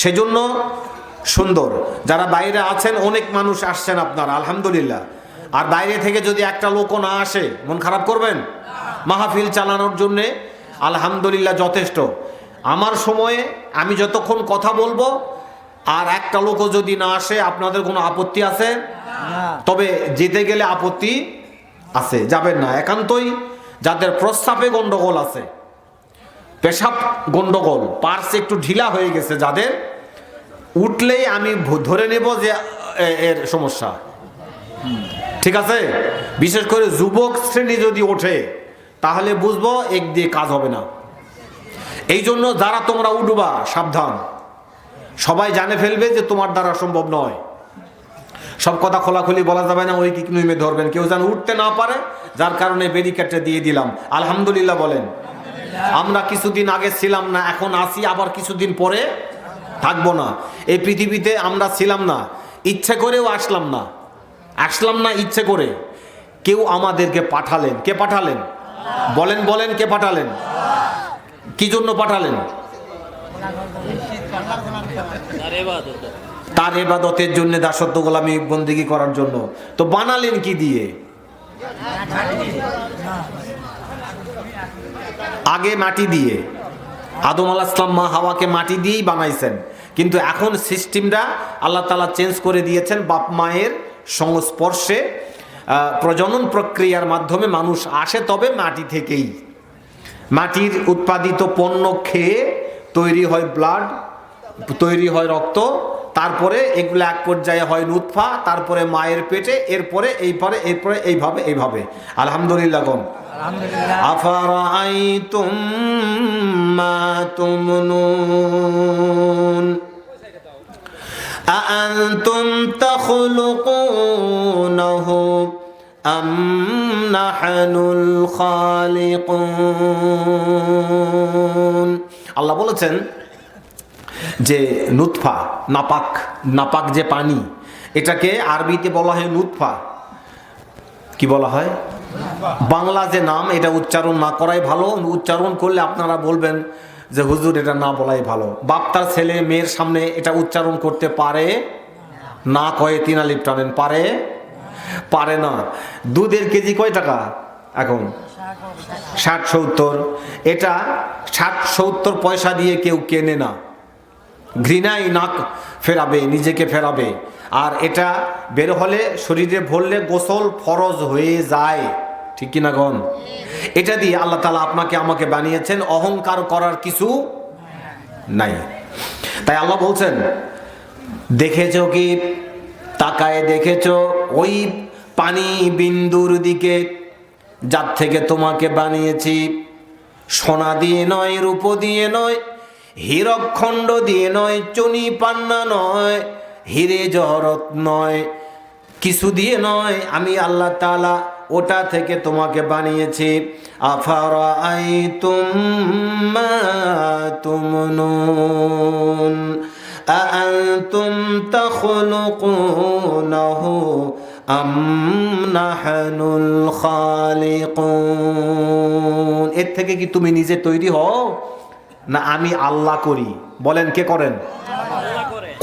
সেজন্য সুন্দর। যারা বাইরে আছেন, অনেক মানুষ আসছেন আপনারা, আলহামদুলিল্লাহ। আর বাইরে থেকে যদি একটা লোকও না আসে, মন খারাপ করবেন? মাহফিল চালানোর জন্যে আলহামদুলিল্লাহ যথেষ্ট। আমার সময়ে আমি যতক্ষণ কথা বলবো আর একটা লোকও যদি না আসে, আপনাদের কোনো আপত্তি আছে? তবে যেতে গেলে আপত্তি আছে, যাবেন না একান্তই। যাদের প্রস্রাবে গন্ডগোল আছে, পেশাব গন্ডগোল, পার্স একটু ঢিলা হয়ে গেছে যাদের, উঠলেই আমি ধরে নেব যে এর সমস্যা, ঠিক আছে? বিশেষ করে যুবক শ্রেণী যদি ওঠে তাহলে বুঝবো এক দিয়ে কাজ হবে না। এই জন্য যারা তোমরা উঠবা সাবধান, সবাই জানে ফেলবে যে তোমার দ্বারা সম্ভব নয়। সব কথা খোলাখুলি বলা যাবে না, ওই কি নুইমে ধরবেন, কেউ যেন উঠতে না পারে, যার কারণে ব্যারিকেডটা দিয়ে দিলাম। আলহামদুলিল্লাহ বলেন। আমরা কিছুদিন আগে ছিলাম না, এখন আসি, আবার কিছুদিন পরে থাকবো না। এই পৃথিবীতে আমরা ছিলাম না, ইচ্ছে করেও আসলাম না ইচ্ছে করে। কেউ আমাদেরকে পাঠালেন। কে পাঠালেন? বলেন বলেন, কে পাঠালেন? কি জন্য পাঠালেন? তার ইবাদতের জন্য, দাসত্ব গোলামি বন্দেগী করার জন্য। তো বানালেন কি দিয়ে? আগে মাটি দিয়ে। আদম আলাইহিস সালাম মা হাওয়াকে মাটি দিয়েই বানাইছেন, কিন্তু এখন সিস্টেমটা আল্লাহ তাআলা চেঞ্জ করে দিয়েছেন। বাপ মায়ের সংস্পর্শে প্রজনন প্রক্রিয়ার মাধ্যমে মানুষ আসে, তবে মাটি থেকেই। মাটির উৎপাদিত পণ্য খেয়ে তৈরি হয় ব্লাড, তৈরি হয় রক্ত, তারপরে এগুলো এক পর্যায়ে হয় নুতফা, তারপরে মায়ের পেটে, এরপরে এইভাবে। আলহামদুলিল্লাহ কোন আফারাআইতুম মা তুমনুন আআনতুম তাখলুকুনাহু আম নাহনুল খালিকুন। আল্লাহ বলেছেন যে নুতফা, নাপাক যে পানি, এটাকে আরবিতে বলা হয় নুতফা। কি বলা হয়? বাংলা যে নাম, এটা উচ্চারণ না করাই ভালো। উচ্চারণ করলে আপনারা বলবেন যে হুজুর এটা না বলাই ভালো। বাপ তার ছেলে মেয়ের সামনে এটা উচ্চারণ করতে পারে না? কয়ে তিন আলিফ টানেন, পারে না। দুধের কেজি কয় টাকা এখন? 60-70। এটা 60-70 পয়সা দিয়ে কেউ কেনে না। ঘৃণায় নাক ফেরাবে, নিজেকে ফেরাবে। আর এটা বের হলে, শরীরে ভরলে গোসল ফরজ হয়ে যায়, ঠিক কিনা গণ? এটা দিয়ে আল্লাহ তাআলা আপনাকে আমাকে বানিয়েছেন, অহংকার করার কিছু নাই। তাই আল্লাহ বলছেন, দেখেছো কি, তাকায় দেখেছো ওই পানি বিন্দুর দিকে, যার থেকে তোমাকে বানিয়েছি? সোনা দিয়ে নয়, রূপ দিয়ে নয়, হীরকখণ্ড দিয়ে নয়, চুনি পান্না নয়, হিরে জহরত নয়, কিছু দিয়ে নয়, আমি আল্লাহ তাআলা ওটা থেকে তোমাকে বানিয়েছি। আফারাআইতুম মা তুমনুন আআনতুম তাখলুকুনাহু আম নাহনুল খালিকুন। এর থেকে কি তুমি নিজে তৈরি হও, না আমি আল্লাহ করি? বলেন, কে করেন?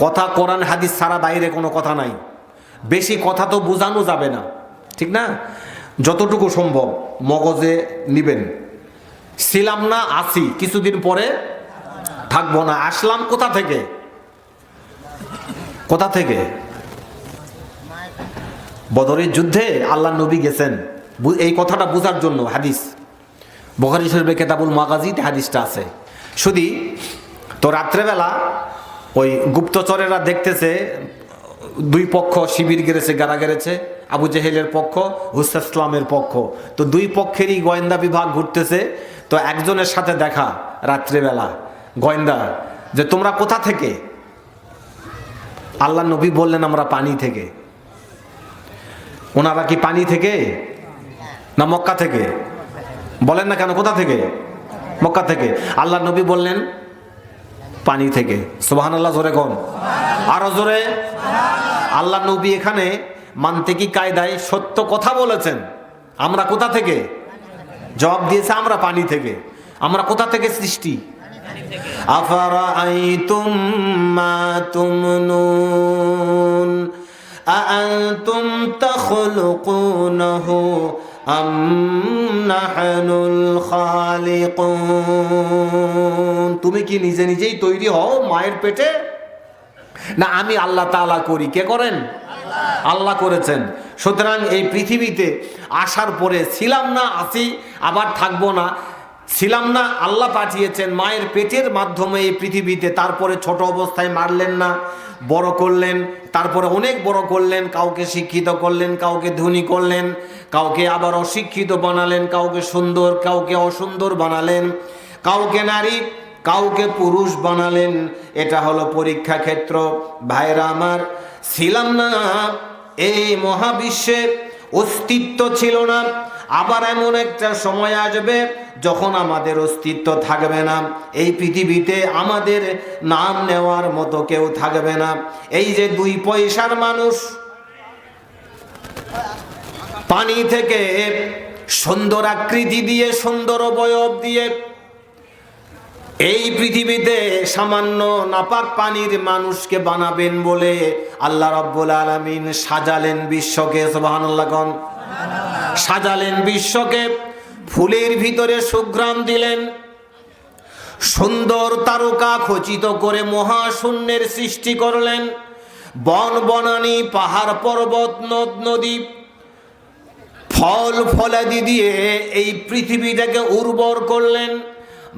কথা কোরআন হাদিস ছাড়া বাইরে কোনো কথা নাই। বেশি কথা তো বোঝানো যাবে না, ঠিক না? যতটুকু সম্ভব মগজে নিবেন। ছিলাম না, আছি, কিছুদিন পরে থাকবো না। আসলাম কোথা থেকে? বদরের যুদ্ধে আল্লাহ নবী গেছেন, এই কথাটা বোঝার জন্য। হাদিস বুখারী শরীফে কিতাবুল মাগাজিতে হাদিসটা আছে। শুধু তো রাত্রেবেলা ওই গুপ্তচরেরা দেখতেছে দুই পক্ষ শিবির গেড়েছে, গাড়া গেড়েছে। আবু জেহেলের পক্ষ, হুসাইন ইসলামের পক্ষ। তো দুই পক্ষেরই গোয়েন্দা বিভাগ ঘুরতেছে। তো একজনের সাথে দেখা রাত্রেবেলা, গোয়েন্দা, যে তোমরা কোথা থেকে? আল্লাহ নবী বললেন, আমরা পানি থেকে। ওনারা কি পানি থেকে না মক্কা থেকে? বলেন না কেন, কোথা থেকে? মক্কা থেকে। আল্লাহ নবী বললেন পানি থেকে। সুবহানাল্লাহ জোরে কোন, আরো জোরে। আল্লাহ নবী এখানে মান্তিকি কায়দায় সত্য কথা বলেছেন। আমরা কোথা থেকে? জবাব দিয়েছে আমরা পানি থেকে। আমরা কোথা থেকে সৃষ্টি? আফারাআইতুম মা তুমনুন আআনতুম তাখলুকুনহু আম নাহনুল খালিকুন। তুমি কি নিজে নিজেই তৈরি হও মায়ের পেটে, না আমি আল্লাহ তাআলা করি? কে করেন? আল্লাহ করেছেন। সুতরাং এই পৃথিবীতে আসার পরে ছিলাম না, আছি, আবার থাকবো না। ছিলাম না, আল্লাহ পাঠিয়েছেন মায়ের পেটের মাধ্যমে এই পৃথিবীতে। তারপরে ছোট অবস্থায় মারলেন না, বড় করলেন, তারপরে অনেক বড় করলেন। কাউকে শিক্ষিত করলেন, কাউকে ধনী করলেন, কাউকে আবার অশিক্ষিত বানালেন, কাউকে সুন্দর, কাউকে অসুন্দর বানালেন, কাউকে নারী, কাউকে পুরুষ বানালেন। এটা হলো পরীক্ষা ক্ষেত্র। ভাইরা আমার, ছিলাম না, এই মহাবিশ্বে অস্তিত্ব ছিল না। আবার এমন একটা সময় আসবে যখন আমাদের অস্তিত্ব থাকবে না। এই পৃথিবীতে আমাদের নাম নেওয়ার মতো কেউ থাকবে না। এই যে 2 পয়সার মানুষ, পানি থেকে সুন্দর আকৃতি দিয়ে, সুন্দর অবয়ব দিয়ে এই পৃথিবীতে সামান্য নাপাক পানির মানুষকে বানাবেন বলে আল্লাহ রাব্বুল আলামিন সাজালেন বিশ্বকে। সুবহানাল্লাহ কোন? সাজালেন বিশ্বকে। ফুলের ভিতরে সুঘ্রাণ দিলেন, সুন্দর তারকা খচিত করে মহাশূন্যের সৃষ্টি করলেন। বন বনানী, পাহাড় পর্বত, নদ নদী, ফল ফলাদি দিয়ে এই পৃথিবীটাকে উর্বর করলেন।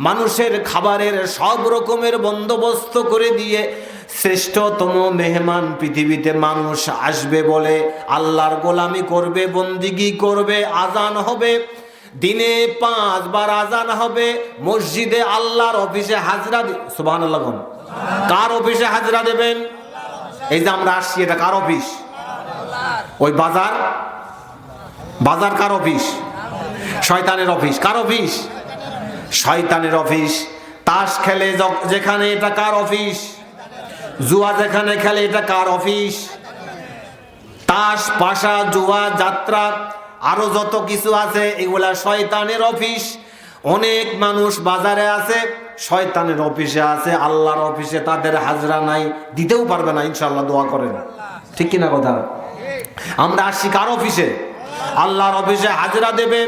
মানুষের খাবারের সব রকমের বন্দোবস্ত করে দিয়ে শ্রেষ্ঠতম মেহমান পৃথিবীতে মানুষ আসবে বলে আল্লাহর গোলামি করবে, বন্দিগি করবে। আজান হবে, দিনে 5 বার আজান হবে। মসজিদে আল্লাহর অফিসে হাজরা। সুবহানাল্লাহ। কার অফিসে হাজরা দেবেন? এই যে আমরা আসছি, এটা কার অফিস? ওই বাজার, বাজার কার অফিস? শয়তানের অফিস। কার অফিস? শয়তানের অফিস। তাস খেলে যেখানে, এটা কার অফিস? জুয়া যেখানে খেলে, এটা কার অফিস? তাস, পাশা, জুয়া, যাত্রা, আরো যত কিছু আছে এগুলা শয়তানের অফিস। অনেক মানুষ বাজারে আছে, শয়তানের অফিসে আছে। আল্লাহর অফিসে তাদের হাজরা নাই, দিতেও পারবে না ইনশাআল্লাহ। দোয়া করেন, ঠিক কিনা কথা? আমরা আসছি কার অফিসে? আল্লাহর অফিসে হাজরা দেবে।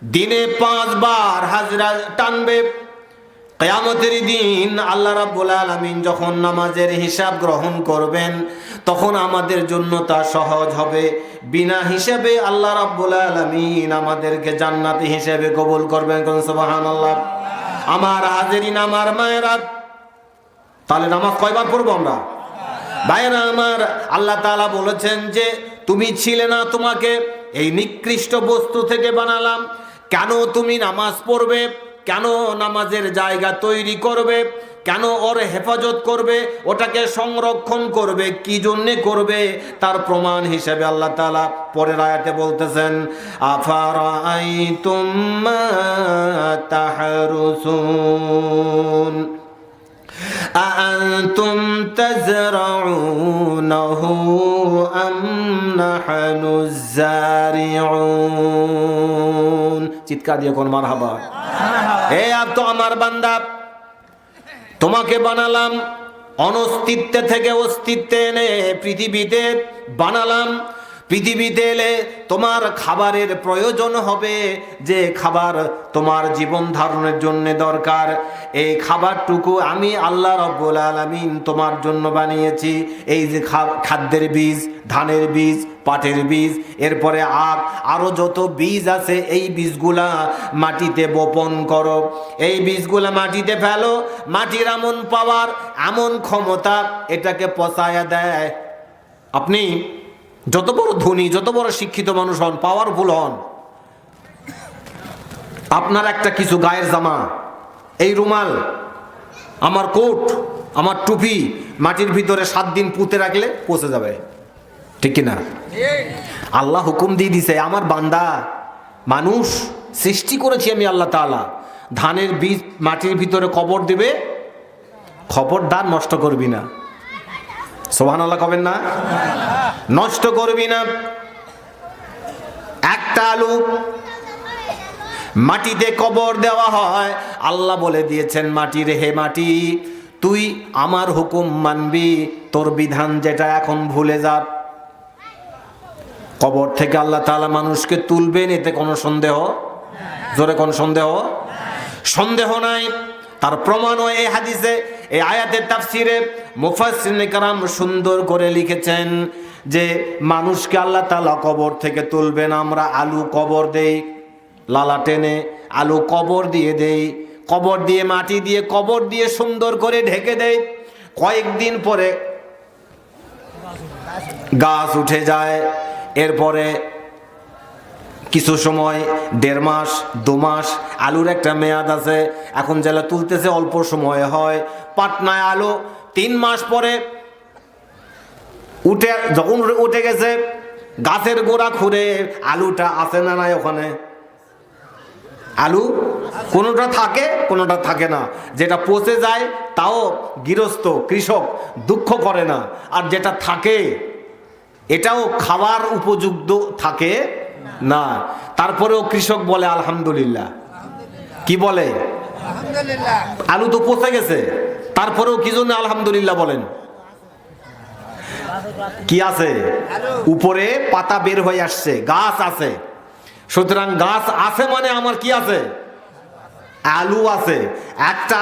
দিনে 5 বার হাজরা টানবে। কিয়ামতের দিন আল্লাহ রাব্বুল আলামিন যখন নামাজের হিসাব গ্রহণ করবেন, তখন আমাদের জন্য তা সহজ হবে। বিনা হিসাবে আল্লাহ রাব্বুল আলামিন আমাদেরকে জান্নাতি হিসেবে কবুল করবেন। কোন সুবহানাল্লাহ। আমার হাজেরিন, আমার মায়েরা, তাহলে নামাজ কয়বার পড়বো আমরা? ভাইরা আমার, আল্লাহ তাআলা বলেছেন যে তুমি ছিলে না, তোমাকে এই নিকৃষ্ট বস্তু থেকে বানালাম। কেন তুমি নামাজ পড়বে? কেন নামাজের জায়গা তৈরি করবে? কেন ওর হেফাজত করবে? ওটাকে সংরক্ষণ করবে? কি জন্যে করবে? তার প্রমাণ হিসেবে আল্লাহ তাআলা পরের আয়াতে বলতেছেন, আফারাআইতুম মা তাহরুসুন আআনতুম তাজরাউনাহু আম নাহনুজ যারিউন। চিৎকার দিয়ে কোন মারহাবা। হে আপ তো আমার বান্দা, তোমাকে বানালাম অনস্তিত্বে থেকে অস্তিত্বে এনে পৃথিবীতে বানালাম। পৃথিবীতে এলে তোমার খাবারের প্রয়োজন হবে, যে খাবার তোমার জীবন ধারণের জন্য দরকার। এই খাবারটুকু আমি আল্লাহ রাব্বুল আলামিন তোমার জন্য বানিয়েছি। এই যে খাদ্যের বীজ, ধানের বীজ, পাটের বীজ, এরপরে আরো যত বীজ আছে, এই বীজগুলা মাটিতে বপন করো। এই বীজগুলা মাটিতে ফেলো। মাটির এমন পাওয়ার, এমন ক্ষমতা, এটাকে পচায়া দেয়। আপনি যত বড় ধনী, যত বড় শিক্ষিত মানুষ হন, পাওয়ারফুল হন, আপনার একটা কিছু গায়ের জামা, এই রুমাল, আমার কোট, আমার টুপি মাটির ভিতরে 7 দিন পুঁতে রাখলে পচে যাবে, ঠিক কিনা? আল্লাহ হুকুম দিয়ে দিছে, আমার বান্দা মানুষ সৃষ্টি করেছি আমি আল্লাহ তাআলা। ধানের বীজ মাটির ভিতরে কবর দিবে, খবরদার নষ্ট করবি না। সুবহানাল্লাহ কবেন না? নষ্ট করবি না। একটা আলু মাটিতে কবর দেওয়া হয়। আল্লাহ বলে দিয়েছেন মাটি রে, হে মাটি তুই আমার হুকুম মানবি, তোর বিধান যেটা এখন ভুলে যা। কবর থেকে আল্লাহ তাআলা মানুষকে তুলবেন, এতে কোনো সন্দেহ, জোরে কোন সন্দেহ, সন্দেহ নাই। তার প্রমাণও এই হাদিসে, এই আয়াতের তাফসিরে মুফাসসিরিনে কেরাম সুন্দর করে লিখেছেন যে মানুষকে আল্লাহ তাআলা কবর থেকে তুলবেন। আমরা আলু কবর দেই, লালা টেনে আলু কবর দিয়ে দেই, কবর দিয়ে মাটি দিয়ে কবর দিয়ে সুন্দর করে ঢেকে দেই। কয়েকদিন পরে গাছ উঠে যায়। এরপরে কিছু সময়, 1.5 মাস 2 মাস, আলুর একটা মেয়াদ আছে। এখন যেটা তুলতেছে অল্প সময় হয়। পাটনায় আলু 3 মাস পরে উঠে, যখন উঠে গেছে গাছের গোড়া খুঁড়ে আলুটা আছে না নাই ওখানে? আলু কোনোটা থাকে কোনোটা থাকে না। যেটা পচে যায় তাও গৃহস্থ কৃষক দুঃখ করে না, আর যেটা থাকে এটাও খাবার উপযুক্ত থাকে না। তারপরেও কৃষক বলে আলহামদুলিল্লাহ। কি বলে? আলু তো পচে গেছে, তারপরেও কি জন্য আলহামদুলিল্লাহ বলেন? কি আছে? উপরে পাতা বের হয়ে আসছে, গাছ আছে। সুতরাং গাছ আছে মানে আমার কি আছে? আলু আছে। একটা